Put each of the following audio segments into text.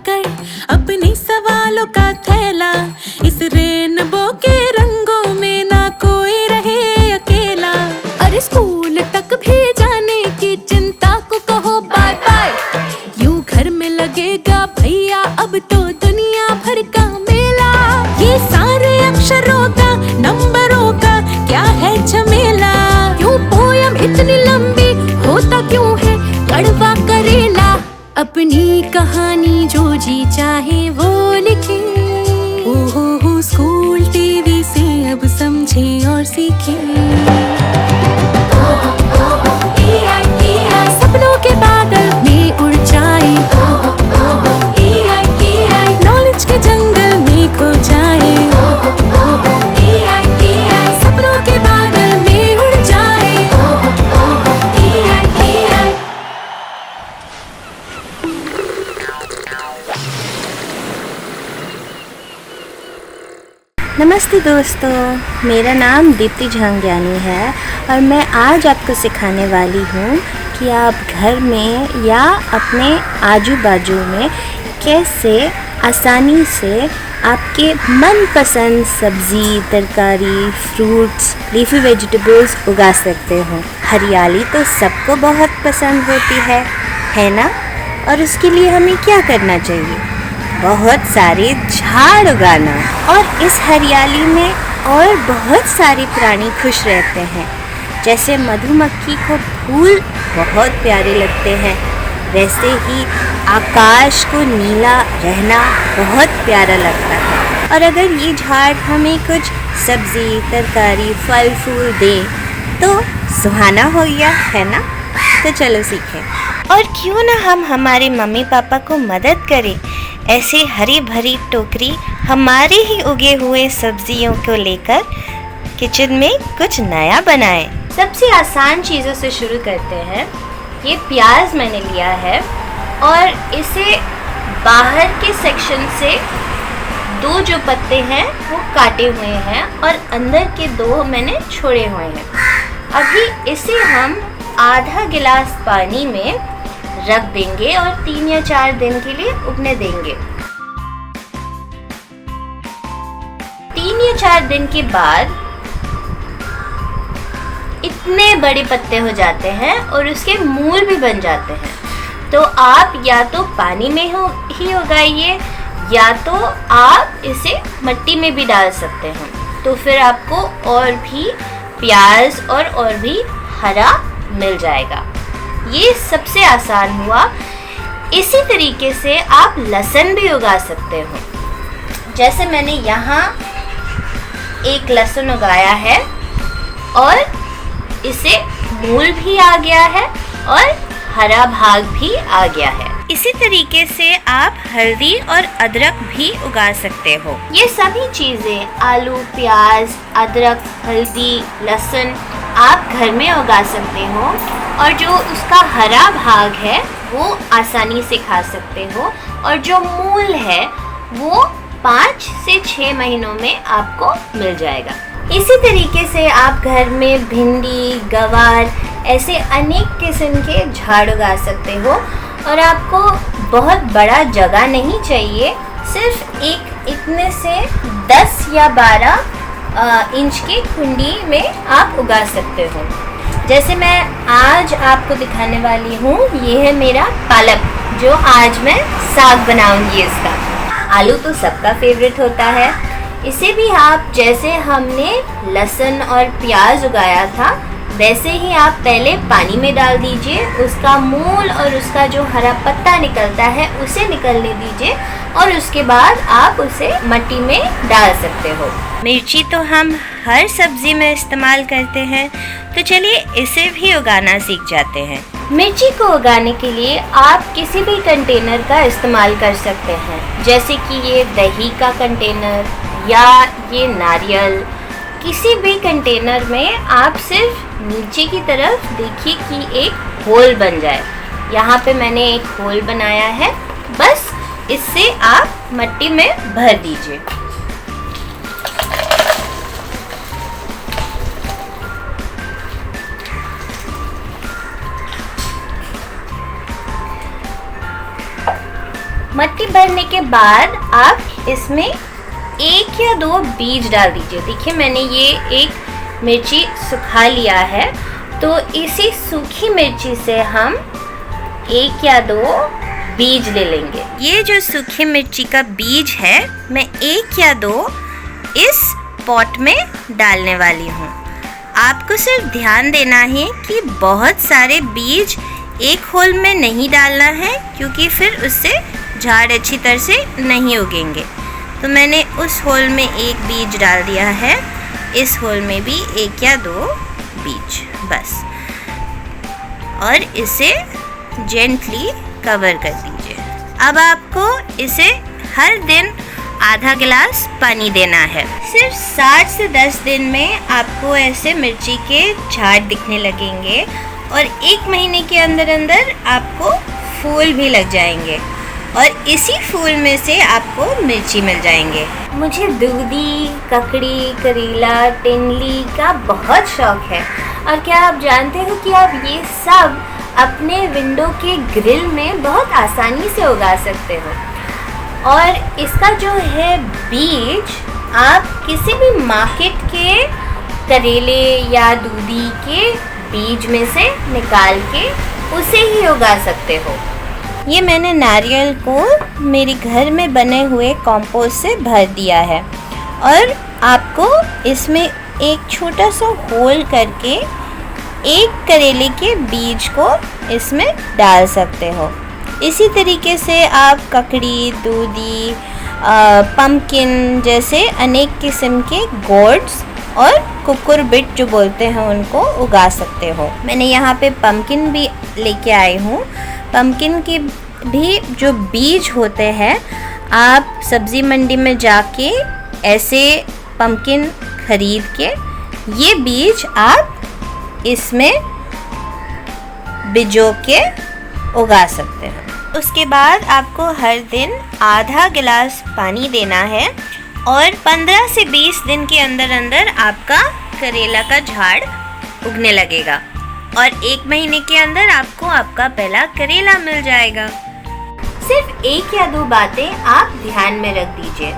कर अपने सवालों का थैला, इस रेनबो के रंगों में ना कोई रहे अकेला। अरे स्कूल तक भी जाने की चिंता को कहो बाय बाय, यूं घर में लगेगा भैया अब तो दुनिया भर का मेला। ये सारे अक्षरों का नंबरों का क्या है झमेला, क्यों पोयम इतनी लंबी होता क्यों है कड़वा करेला। अपनी कहानी जो जी चाहे वो लिखे, ओहो स्कूल टीवी से अब समझे और सीखे। सपनों के बादल में उड़ जाए, नॉलेज के जंगल में खो जाए। सपनों के बादल में उड़ जाए। नमस्ते दोस्तों, मेरा नाम दीप्ति झांग्यानी है और मैं आज आपको सिखाने वाली हूँ कि आप घर में या अपने आजू बाजू में कैसे आसानी से आपके मनपसंद सब्ज़ी, तरकारी, फ्रूट्स, लीफी वेजिटेबल्स उगा सकते हो। हरियाली तो सबको बहुत पसंद होती है ना? और उसके लिए हमें क्या करना चाहिए? बहुत सारे झाड़ उगाना। और इस हरियाली में और बहुत सारे प्राणी खुश रहते हैं। जैसे मधुमक्खी को फूल बहुत प्यारे लगते हैं, वैसे ही आकाश को नीला रहना बहुत प्यारा लगता है। और अगर ये झाड़ हमें कुछ सब्ज़ी, तरकारी, फल फूल दे तो सुहाना हो गया, है ना? तो चलो सीखें। और क्यों ना हम हमारे मम्मी पापा को मदद करें, ऐसे हरी भरी टोकरी हमारे ही उगे हुए सब्जियों को लेकर किचन में कुछ नया बनाएं। सबसे आसान चीज़ों से शुरू करते हैं। ये प्याज मैंने लिया है और इसे बाहर के सेक्शन से 2 जो पत्ते हैं वो काटे हुए हैं और अंदर के 2 मैंने छोड़े हुए हैं। अभी इसे हम आधा गिलास पानी में रख देंगे और 3 या 4 दिन के लिए उगने देंगे। 3 या 4 दिन के बाद इतने बड़े पत्ते हो जाते हैं और उसके मूल भी बन जाते हैं। तो आप या तो पानी में ही उगाइए या तो आप इसे मिट्टी में भी डाल सकते हैं। तो फिर आपको और भी प्याज और भी हरा मिल जाएगा। ये सबसे आसान हुआ। इसी तरीके से आप लहसुन भी उगा सकते हो। जैसे मैंने यहाँ एक लहसुन उगाया है और इसे मूल भी आ गया है और हरा भाग भी आ गया है। इसी तरीके से आप हल्दी और अदरक भी उगा सकते हो। ये सभी चीज़ें आलू, प्याज, अदरक, हल्दी, लहसुन आप घर में उगा सकते हो और जो उसका हरा भाग है वो आसानी से खा सकते हो और जो मूल है वो 5 से 6 महीनों में आपको मिल जाएगा। इसी तरीके से आप घर में भिंडी, गवार ऐसे अनेक किस्म के झाड़ उगा सकते हो और आपको बहुत बड़ा जगह नहीं चाहिए। सिर्फ एक इतने से 10 या 12 इंच की कुंडी में आप उगा सकते हो। जैसे मैं आज आपको दिखाने वाली हूँ, ये है मेरा पालक जो आज मैं साग बनाऊंगी इसका। आलू तो सबका फेवरेट होता है। इसे भी आप जैसे हमने लहसुन और प्याज उगाया था वैसे ही आप पहले पानी में डाल दीजिए। उसका मूल और उसका जो हरा पत्ता निकलता है उसे निकलने दीजिए और उसके बाद आप उसे मिट्टी में डाल सकते हो। मिर्ची तो हम हर सब्जी में इस्तेमाल करते हैं, तो चलिए इसे भी उगाना सीख जाते हैं। मिर्ची को उगाने के लिए आप किसी भी कंटेनर का इस्तेमाल कर सकते हैं, जैसे कि ये दही का कंटेनर या ये नारियल। किसी भी कंटेनर में आप सिर्फ नीचे की तरफ देखिए कि एक होल बन जाए। यहाँ पे मैंने एक होल बनाया है, बस इससे आप मिट्टी में भर दीजिए। मट्टी भरने के बाद आप इसमें 1 या 2 बीज डाल दीजिए। देखिए मैंने ये एक मिर्ची सुखा लिया है, तो इसी सूखी मिर्ची से हम 1 या 2 बीज ले लेंगे। ये जो सूखी मिर्ची का बीज है मैं 1 या 2 इस पॉट में डालने वाली हूँ। आपको सिर्फ ध्यान देना है कि बहुत सारे बीज एक होल में नहीं डालना है, क्योंकि फिर उससे झाड़ अच्छी तरह से नहीं उगेंगे। तो मैंने उस होल में 1 बीज डाल दिया है, इस होल में भी 1 या 2 बीज बस, और इसे जेंटली कवर कर दीजिए। अब आपको इसे हर दिन आधा गिलास पानी देना है। सिर्फ 7 से 10 दिन में आपको ऐसे मिर्ची के झाड़ दिखने लगेंगे और 1 महीने के अंदर अंदर आपको फूल भी लग जाएंगे और इसी फूल में से आपको मिर्ची मिल जाएंगे। मुझे दूधी, ककड़ी, करेला, टिंडली का बहुत शौक है। और क्या आप जानते हो कि आप ये सब अपने विंडो के ग्रिल में बहुत आसानी से उगा सकते हो। और इसका जो है बीज आप किसी भी मार्केट के करेले या दूधी के बीज में से निकाल के उसे ही उगा सकते हो। ये मैंने नारियल को मेरे घर में बने हुए कंपोस्ट से भर दिया है और आपको इसमें एक छोटा सा होल करके एक करेले के बीज को इसमें डाल सकते हो। इसी तरीके से आप ककड़ी, दूधी, पम्पकिन जैसे अनेक किस्म के गोड्स और कुकुरबिट जो बोलते हैं उनको उगा सकते हो। मैंने यहाँ पे पम्पकिन भी लेके आई हूँ। पम्पकिन के भी जो बीज होते हैं, आप सब्ज़ी मंडी में जाके ऐसे पम्पकिन खरीद के ये बीज आप इसमें बिजो के उगा सकते हैं। उसके बाद आपको हर दिन आधा गिलास पानी देना है और 15 से 20 दिन के अंदर अंदर आपका करेला का झाड़ उगने लगेगा और 1 महीने के अंदर आपको आपका पहला करेला मिल जाएगा। सिर्फ 1 या 2 बातें आप ध्यान में रख दीजिए।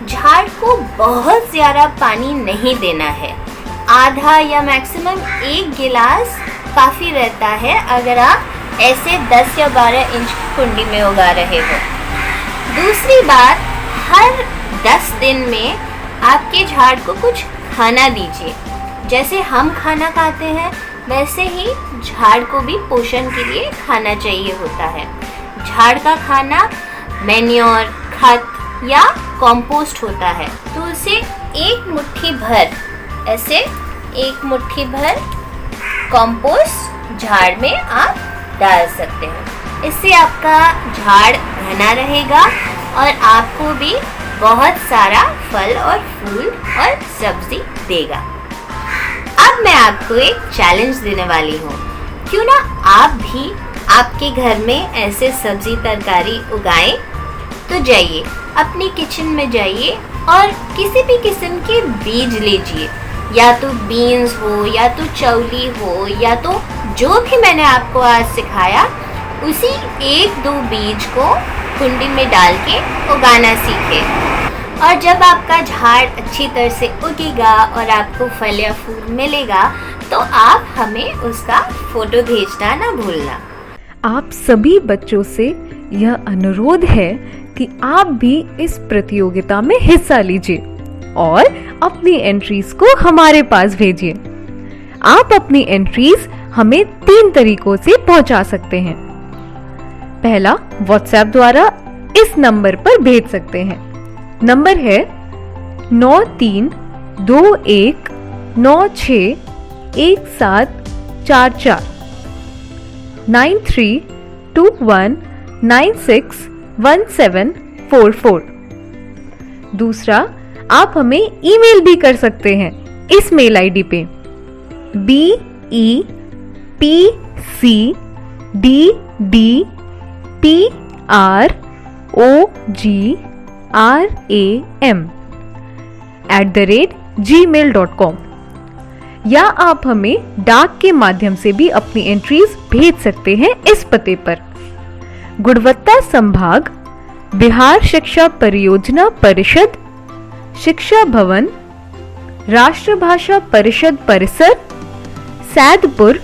झाड़ को बहुत ज़्यादा पानी नहीं देना है, आधा या मैक्सिमम 1 गिलास काफ़ी रहता है अगर आप ऐसे 10 या 12 इंच की कुंडी में उगा रहे हो। दूसरी बात, हर 10 दिन में आपके झाड़ को कुछ खाना दीजिए। जैसे हम खाना खाते हैं वैसे ही झाड़ को भी पोषण के लिए खाना चाहिए होता है। झाड़ का खाना मैन्योर, खत या कंपोस्ट होता है, तो उसे 1 मुट्ठी भर ऐसे 1 मुट्ठी भर कंपोस्ट झाड़ में आप डाल सकते हो। इससे आपका झाड़ घना रहेगा और आपको भी बहुत सारा फल और फूल और सब्जी देगा। अब मैं आपको एक चैलेंज देने वाली हूँ। क्यों ना आप भी आपके घर में ऐसे सब्जी तरकारी उगाएं। तो जाइए अपनी किचन में जाइए और किसी भी किस्म के बीज लीजिए, या तो बीन्स हो या तो चौली हो या तो जो भी मैंने आपको आज सिखाया, उसी 1-2 बीज को कुंडी में डाल के उगाना सीखें। और जब आपका झाड़ अच्छी तरह से उगेगा और आपको फल या फूल मिलेगा तो आप हमें उसका फोटो भेजना ना भूलना। आप सभी बच्चों से यह अनुरोध है कि आप भी इस प्रतियोगिता में हिस्सा लीजिए और अपनी एंट्रीज को हमारे पास भेजिए। आप अपनी एंट्रीज हमें 3 तरीकों से पहुंचा सकते हैं। पहला, व्हाट्सएप द्वारा इस नंबर पर भेज सकते हैं। नंबर है 9321961744 9321961744। दूसरा, आप हमें ईमेल भी कर सकते हैं इस मेल आईडी पे BEPCDDPROGRAM@gmail.com, या आप हमें डाक के माध्यम से भी अपनी एंट्रीज भेज सकते हैं इस पते पर। गुणवत्ता संभाग, बिहार शिक्षा परियोजना परिषद, शिक्षा भवन, राष्ट्रभाषा परिषद परिसर, सैदपुर,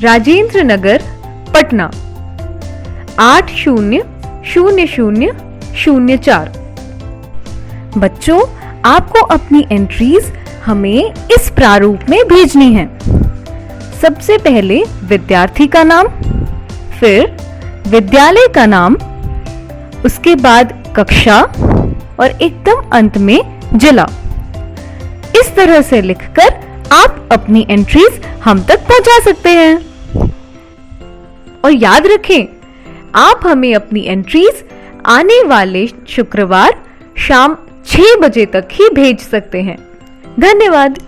राजेंद्र नगर, पटना 800004। बच्चों, आपको अपनी एंट्रीज हमें इस प्रारूप में भेजनी है। सबसे पहले विद्यार्थी का नाम, फिर विद्यालय का नाम, उसके बाद कक्षा और एकदम अंत में जिला। इस तरह से लिखकर आप अपनी एंट्रीज हम तक पहुंचा सकते हैं। और याद रखें, आप हमें अपनी एंट्रीज आने वाले शुक्रवार शाम 6 बजे तक ही भेज सकते हैं। धन्यवाद।